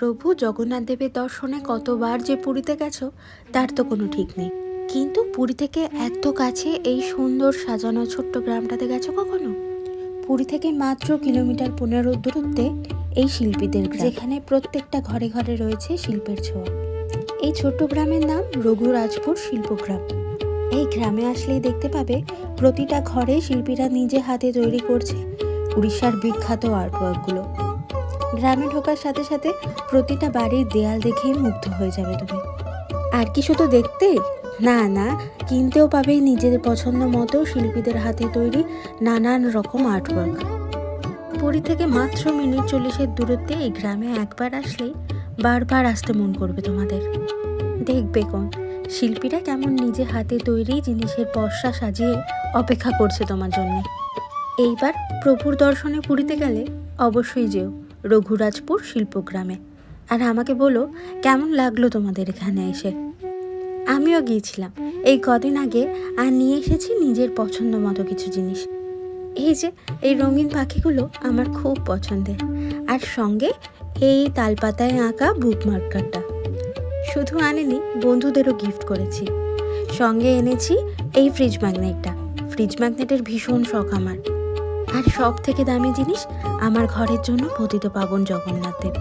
প্রভু জগন্নাথ দেবের দর্শনে কতবার যে পুরীতে গেছো তার তো কোনো ঠিক নেই, কিন্তু পুরী থেকে এত কাছে এই সুন্দর সাজানো ছোট্ট গ্রামটাতে গেছো কখনো? পুরী থেকে মাত্র কিলোমিটার 15 দূরত্বে এই শিল্পীদের গ্রাম, যেখানে প্রত্যেকটা ঘরে ঘরে রয়েছে শিল্পের ছোঁয়া। এই ছোট্ট গ্রামের নাম রঘুরাজপুর শিল্পগ্রাম। এই গ্রামে আসলেই দেখতে পাবে প্রতিটা ঘরে শিল্পীরা নিজে হাতে তৈরি করছে উড়িষ্যার বিখ্যাত আর্টওয়ার্কগুলো। গ্রামে ঢোকার সাথে সাথে প্রতিটা বাড়ির দেয়াল দেখেই মুগ্ধ হয়ে যাবে তুমি। আর কি শুধু দেখতেই না, কিনতেও পাবে নিজেদের পছন্দ মতো শিল্পীদের হাতে তৈরি নানান রকম আর্টওয়ার্ক। পুরী থেকে মাত্র মিনিট 40-এর দূরত্বে এই গ্রামে একবার আসলেই বারবার আসতে মন করবে তোমাদের। দেখবে কোন শিল্পীরা কেমন নিজে হাতে তৈরি জিনিসের পসরা সাজিয়ে অপেক্ষা করছে তোমার জন্য। এইবার প্রভুর দর্শনে পুরীতে গেলে অবশ্যই যেও রঘুরাজপুর শিল্পগ্রামে, আর আমাকে বলো কেমন লাগলো তোমাদের এখানে এসে। আমিও গিয়েছিলাম এই কদিন আগে, আর নিয়ে এসেছি নিজের পছন্দ মতো কিছু জিনিস। এই যে এই রঙিন পাখিগুলো আমার খুব পছন্দের, আর সঙ্গে এই তালপাতায় আঁকা বুক মার্কারটা। শুধু আনেনি, বন্ধুদেরও গিফট করেছি। সঙ্গে এনেছি এই ফ্রিজ ম্যাগনেটটা। ফ্রিজ ম্যাগনেটের ভীষণ শখ আমার। আর সব থেকে দামি জিনিস আমার ঘরের জন্য পতিত পাবন জগন্নাথ দেব।